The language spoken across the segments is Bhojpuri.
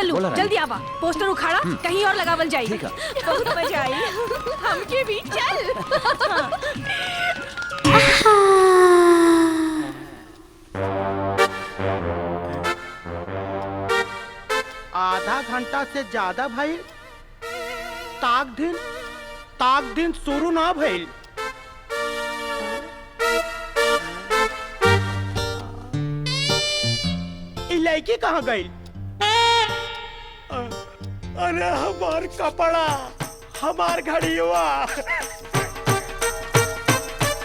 चलू बोला रानी। जल्दी आवा, पोस्टर उखाड़ा कहीं और लगावल जाए। ठीक है। बहुत मजा आई। हमके भी चल। आधा घंटा से ज्यादा भइल, ताक दिन शुरू ना भइल। ई लड़की कहाँ गई? अरे हमार कपड़ा, हमार घड़िया,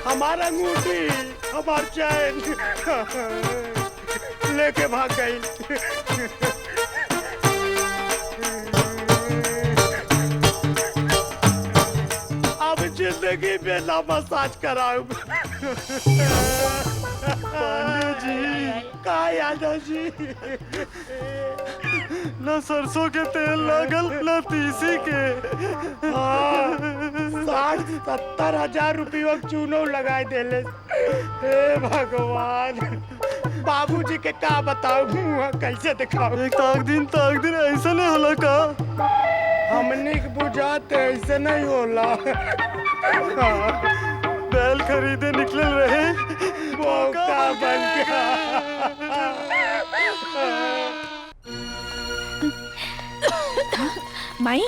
हमार अंगूठी, हमार चैन लेके भाग गई। अब जिंदगी में ना मसाज कराऊं। पांडे जी, का यादव जी, न सरसों के तेल लागल न तीसी के। 60-70 रुपया चूनो लगाए देले। हे भगवान, बाबूजी के का बताऊं, कैसे दिखाऊं? एक ताक दिन ऐसा नहीं होला का? हमने के बुझाते ऐसे नहीं होला। बैल खरीदे निकलल रहे, मौका बन गया। माई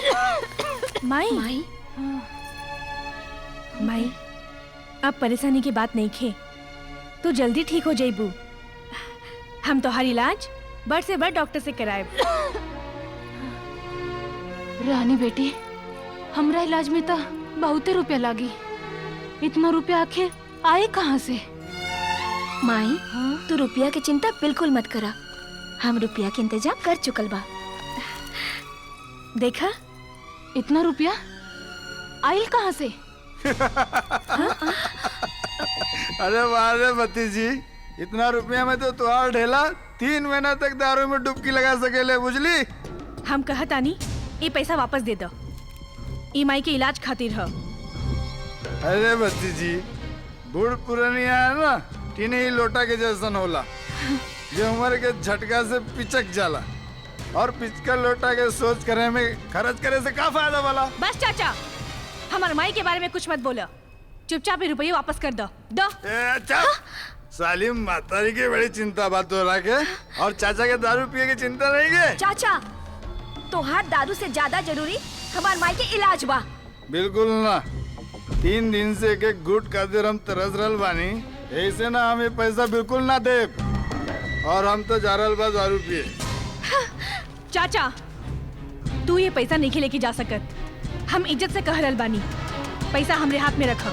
माई माई माई, अब परेशानी की बात नहीं खे, तू जल्दी ठीक हो जाइबू। हम तोहार इलाज बड़ से बड़ डॉक्टर से कराए। रानी बेटी, हमरा इलाज में तो बहुते रुपया लागी। इतना रुपया आखिर आए कहाँ से? माई, तू रुपया की चिंता बिल्कुल मत करा, हम रुपया के इंतजाम कर चुकल बा। देखा, इतना रुपया आइल कहाँ से? अरे वाह भतीजी, इतना रुपया में तो तुहार ढेला 3 महीना तक दारू में डुबकी लगा सकेले, बुझली? हम कहत आनी ये पैसा वापस दे दो, ई माई के इलाज खातिर है। अरे भतीजी, बूढ़ पुरानिया है ना, टीने ही लोटा के जैसन होला, जो उम्र के झटका से पिचक जाला, और पिचका लोटा के सोच करे में खर्च करे से का फायदा वाला? बस चाचा, हमारे माई के बारे में कुछ मत बोलो, चुपचाप रुपये वापस कर दो। अच्छा, सालिम मातारी की बड़ी चिंता बात हो रहा के, और चाचा के दारू पिए की चिंता नहीं के? चाचा, तोहार दारू से ज्यादा जरूरी हमार माई के इलाज बा। बिल्कुल ना, 3 दिन से एक गुट खातिर हम तरस रहल बानी, ऐसे ना हमें पैसा बिल्कुल ना दे, और हम तो जा रहल बा दारू पिए। चाचा, तू ये पैसा नहीं लेके जा सकत, हम इज्जत से कह रहल बानी, पैसा हमरे हाथ में रखा।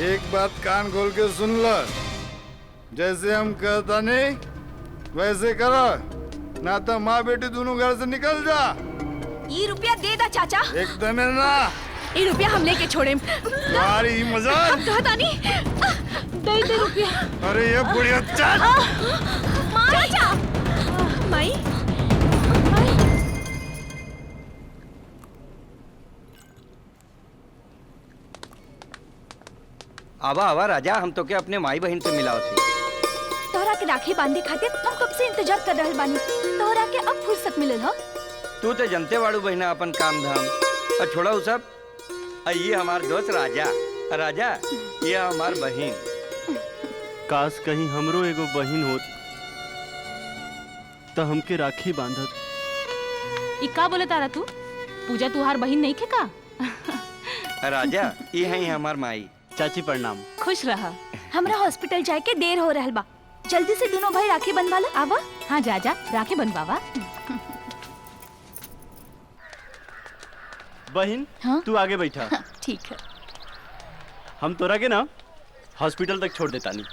एक बात कान खोल के सुन लो, जैसे हम कहता नहीं वैसे करो, ना तो माँ बेटी दोनों घर से निकल जा। ये रुपया दे दा चाचा। एकदम ना, ये रुपया हम लेके छोड़े। तुम्हारी मजाक। कहता नहीं, दे रुपया। अरे ये बुढ़िया चल। चाचा, माई, आवा आवा राजा, हम तो के अपने माई बहन से मिलाओ थी। तोहरा के राखी बांधे खातिर हम कब से इंतजार कर रहल बानी, तोहरा के अब फुर्सत मिलल ह। तू तो जनते वाड़ू बहना अपन काम धाम, और छोड़ा उ सब। ये हमार दोस्त राजा, राजा ये हमार बहन। काश कहीं हमरो एगो बहन होत तो हमके राखी बांधत। ई का बोले तारा तू? पूजा तुहार बहिन नहीं खे का? राजा ये है हमार माई। चाची प्रणाम। खुश रहा। हमरा हॉस्पिटल जाए के देर हो रहल बा, जल्दी से दोनों भाई राखी बंधवाला। आवा। हाँ जा जा, राखी बनवावा। बहन, हाँ? तू आगे बैठा। ठीक है। हम तोरा के ना हॉस्पिटल तक छोड़ देता नहीं।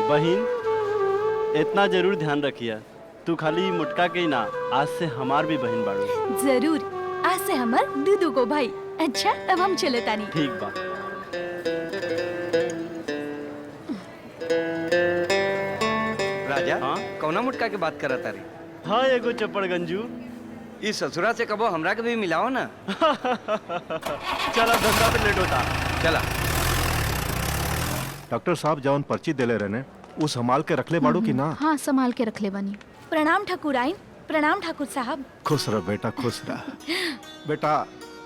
बहन, इतना जरूर ध्यान रखिया, तू खाली मुटका के ही ना, आज से हमार भी बहन बाड़ू। जरूर, आज से हमार दूधू को भाई। अच्छा, अब हम चले तानी। ठीक बा। राजा, हाँ? कौना मुटका के बात करत तारी? हाँ, एगो चपड़ गंजू। इस ससुरा से कबो हमरा के भी मिलाओ ना। चला धंधा पे लेट होता। चला। डॉक्टर साहब जौन पर्ची देले रहने वो संभाल के रखले बाड़ू की ना? हाँ संभाल के रख ले बनी। प्रणाम ठाकुर आइन। प्रणाम ठाकुर साहब। खुश रह बेटा, खुश रह। बेटा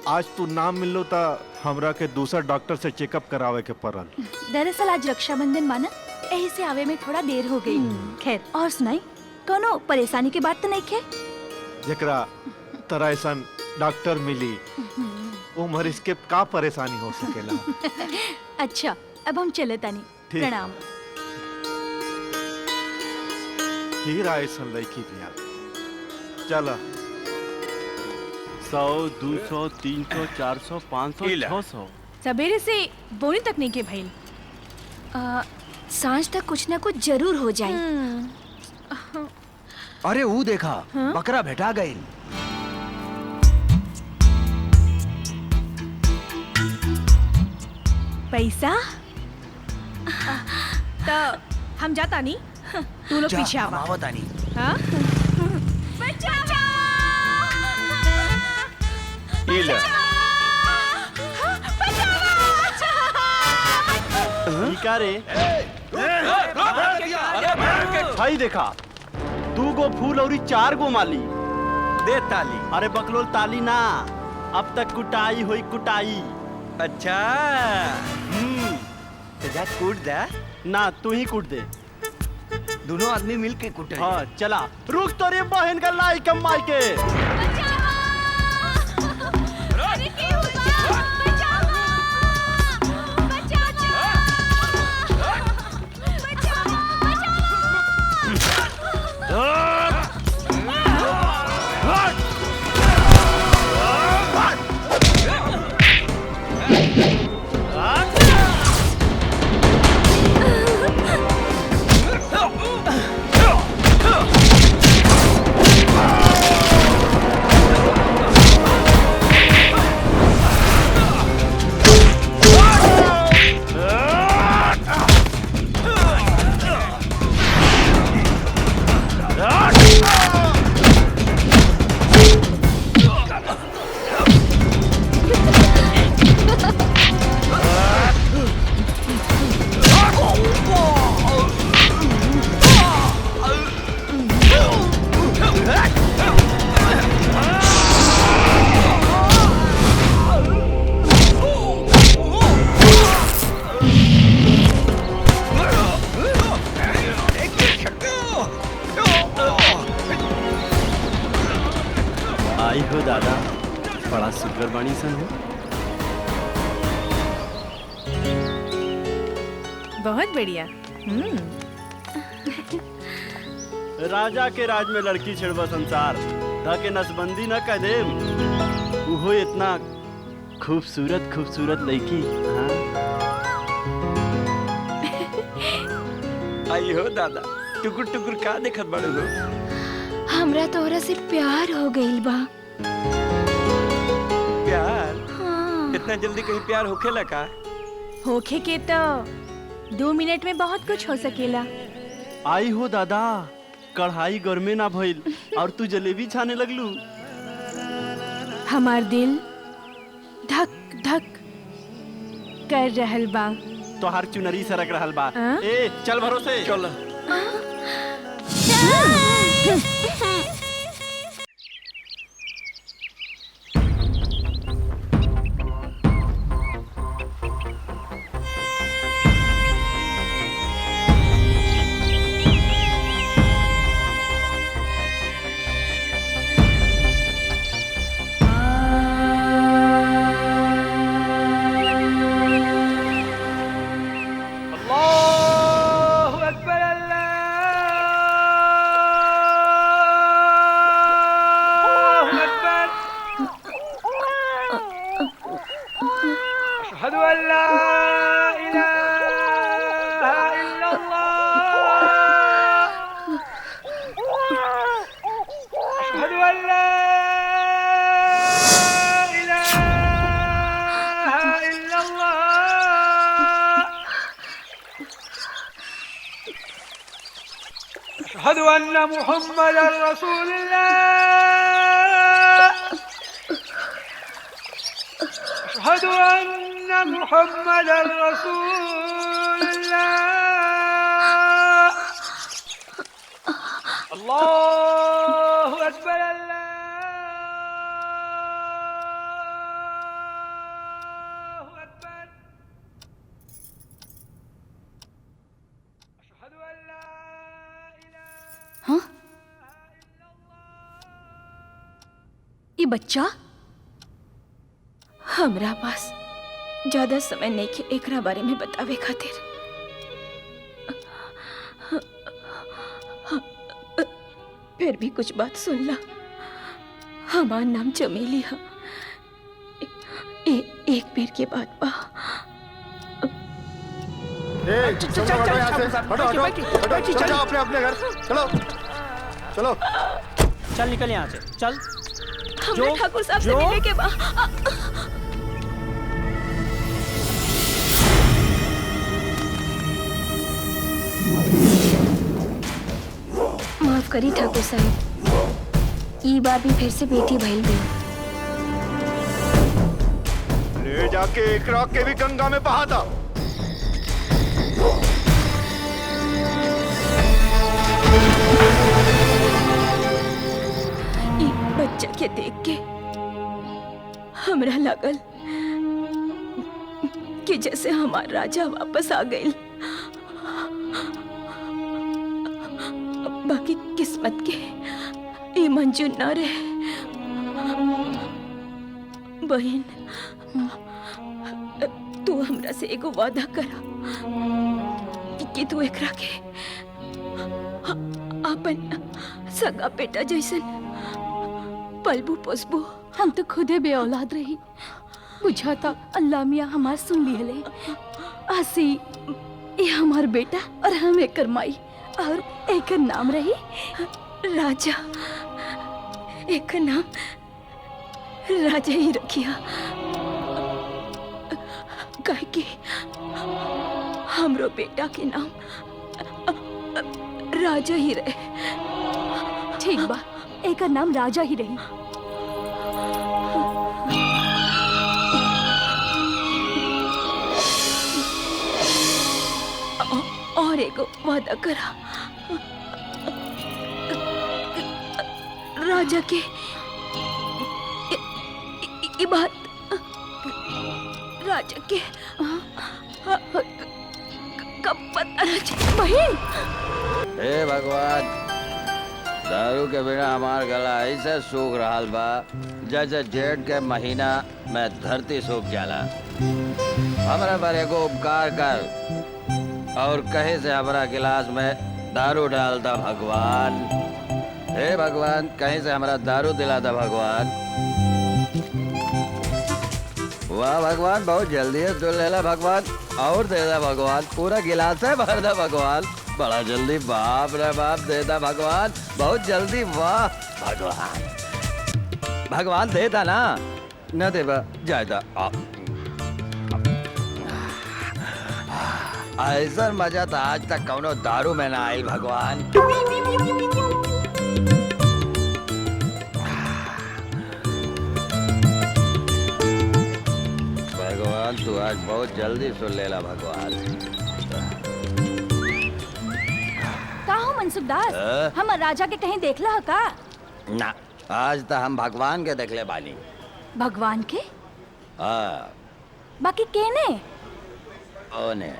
आज तू ना मिलो ता हमरा के दूसरा डॉक्टर से चेकअप करावे के पड़ल। दरअसल आज रक्षाबंधन माना, यही से आवे में थोड़ा देर हो गई। खैर और सुनाई, कोनो परेशानी की बात तो नहीं खे? जकरा तरह ऐसा डॉक्टर मिली वो मरीज के का परेशानी हो सकेला। अच्छा अब हम चले तानी। ठीक। प्रणाम। हीरा ऐसा लड़की भी आ। चला 100, 200, 300, 400, 500, इला। 600। सवेरे से बोनी तक नहीं के भइल। सांझ तक कुछ ना कुछ जरूर हो जाए। अरे वो देखा, बकरा भेटा गई। पैसा तो हम जाता नहीं, तू लोग पीछे आवा। आवतानी। हाँ? ई ले। ई का रे? भाई देखा, 2 गो फूल और 4 गो माली। दे ताली। अरे बकलोल ताली ना, अब तक कुटाई हुई कुटाई। अच्छा। तो जा कूट दे। ना तू ही कूट दे। दोनों आदमी मिल के कूटे। हाँ चला। रुक तो रे बहन का लाई कमाई के। आई हो दादा, बड़ा सुगर बाणी सन हो। बहुत बढ़िया। राजा के राज में लड़की छिड़वा संसार, धके नसबंदी न कह दे। वो इतना खूबसूरत खूबसूरत लड़की। हाँ? आई हो दादा, टुकुर टुकुर का देखत बड़े हो? हमरा तोहरा से प्यार हो गइल बा। प्यार? हाँ। इतना जल्दी कहीं प्यार होखेला का? होखे के तो 2 मिनट में बहुत कुछ हो सकेला। आई हो दादा, कढ़ाई गर्मे ना भइल और तू जलेबी छाने लगलू। हमार दिल धक धक कर रहल बा। तोहार चुनरी सरक रहल बा। हाँ? ए चल भरोसे। चल। अशहदु अन्ना मुहम्मदर रसूलुल्लाह। अशहदु अन्ना मुहम्मदर रसूलुल्लाह। अल्लाहु अकबर, अल्लाहु अकबर। अशहदु अल्ला इलाहा हाँ? ये बच्चा हमरा पास ज्यादा समय नहीं के एकरा बारे में बतावे खातिर। फिर भी कुछ बात सुन ला। हमार नाम चमेली है। एक पेड़ के बाद बा। चलो अपने घर चलो चलो। चल निकल यहाँ से चल। हमें ठाकुर साहब से मिले के बा। माफ करी ठाकुर साहब, ई बार भी फिर से बेटी भइल गई। ले जाके एकरा के भी गंगा में बहा था। ई बच्चा के देख के हमरा लागल कि जैसे हमार राजा वापस आ गई। बाकी किस्मत के ये मंजूर ना रहे। बहन, तू हमरा से एगो वादा करा कि तू एकरा के अपन सगा बेटा जैसन पलबू पोसबू। हम तो खुदे बे औलाद रही। बुझाता अल्लाह मियाँ हमार सुन लिहले। आसी ये हमार बेटा और हम एकर माई और एकर नाम रही राजा। एक नाम राजा ही रखिया, काहे कि हमरो बेटा के नाम राजा ही रहे। ठीक बा, एकर नाम राजा ही रही। और एगो वादा करा, राजा के ये बात राजा के कब पता न चले। बहन, हे भगवान, दारू के बिना हमार गला ऐसे सूख रहा बा जैसे जेठ के महीना में धरती सूख जाला। हमरा पर एगो उपकार कर और कहीं से हमारा गिलास में दारू डाल दा भगवान। हे भगवान, कहीं से हमारा दारू दिला दा भगवान। वाह भगवान, बहुत जल्दी है तो ले ला भगवान, और दे दा भगवान। पूरा गिलास है भर दा भगवान, बड़ा जल्दी। बाप रे बाप, दे दा भगवान, बहुत जल्दी। वाह भगवान, भगवान दे दा ना, न देबा जायदा। ऐसा मजा तो आज तक कौनो दारू में ना आयल भगवान। भगवान तू आज बहुत जल्दी सुन लेला भगवान। का हो मनसुख दास, हम राजा के कहीं देखला है का? ना, आज तो हम भगवान के देखले बानी। भगवान के? हाँ। बाकी केने? ओने।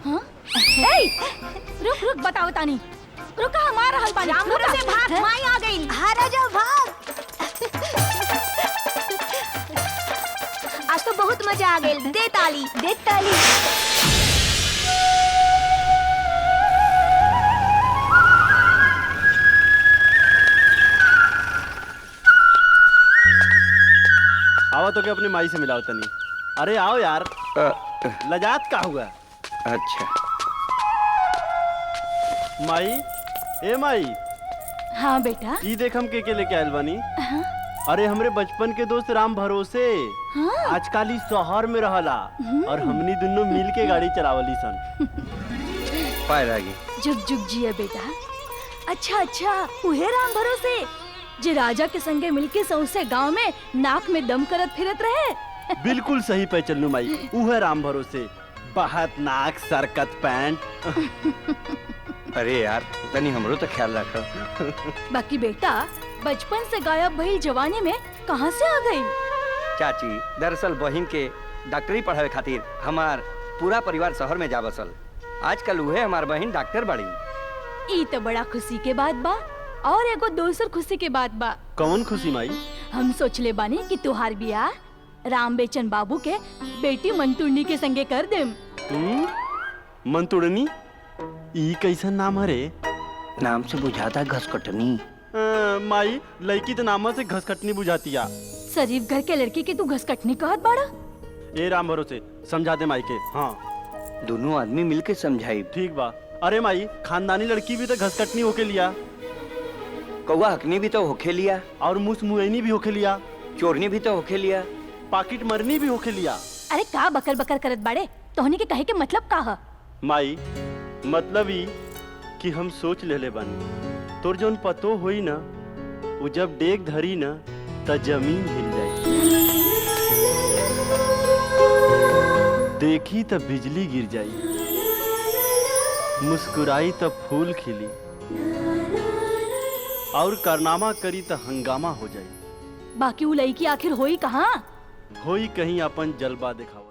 हाँ? रुक रुक, बताओ तानी। रुका, हमारा हल पानी। रामपुरा से भाग, माई आ गई। हाँ राजा भाग। आज तो बहुत मजा आ गई। दे ताली, दे ताली। आओ तो क्या अपनी माई से मिलाओ तनी। अरे आओ यार, लजात का हुआ? अच्छा माई, ए माई। हाँ बेटा। ई देख हम के लेके आयल बानी। अरे हमरे बचपन के दोस्त राम भरोसे आजकल ही शहर में रहला और हमनी दोनों मिल के गाड़ी चलावली सन। जुग जुग जिया बेटा। अच्छा अच्छा, उहे राम भरोसे जे राजा के संगे मिलके सौसे गांव में नाक में दम करत फिरत रहे। बिल्कुल सही पे चलू माई, ऊ है राम भरोसे बहत नाक सरकत पैंट। अरे यार तनी हमरो तो ख्याल रख। बाकी बेटा बचपन से गायब भइल जवानी में कहाँ से आ गई? चाची दरअसल बहिन के डॉक्टरी पढ़ावे खातिर हमार पूरा परिवार शहर में जा बसल। आजकल उहे हमार बहिन डॉक्टर बड़ी। ई तो बड़ा खुशी के बात बा। और एगो दोसर खुशी के बात बा। कौन खुशी माई? हम सोचले बानी कि तुहार बियाह राम बेचन बाबू के बेटी मंतुरनी के संगे कर देम। मंतुड़नी? ई कैसन नाम हरे? नाम से बुझाता घसकटनी। माई लड़की तो नाम से घसकटनी बुझातिया। शरीफ घर के लड़की के तू घसकटनी कहत बाड़ा? ए राम भरोसे समझा दे माई के। हाँ दोनों आदमी मिलके समझाई। ठीक बा। अरे माई खानदानी लड़की भी तो घसकटनी होके लिया, कौवा हकनी भी तो होके लिया, और मुस मुएनी भी होके लिया, चोरनी भी तो होके लिया, पाकिट मरनी भी होके लिया। अरे का बकर बकर करत बाड़े? तोहनी के कहे के मतलब का है? माई मतलब ई कि हम सोच लेले बानी तोर जौन पतो होई ना वो जब डेग धरी ना त जमीन हिल जाई, देखी त बिजली गिर जाई, मुस्कुराई त फूल खिली, और कारनामा करी त हंगामा हो जाई। बाकी वो लड़की आखिर होई कहाँ? होई कहीं अपन जलवा दिखावा।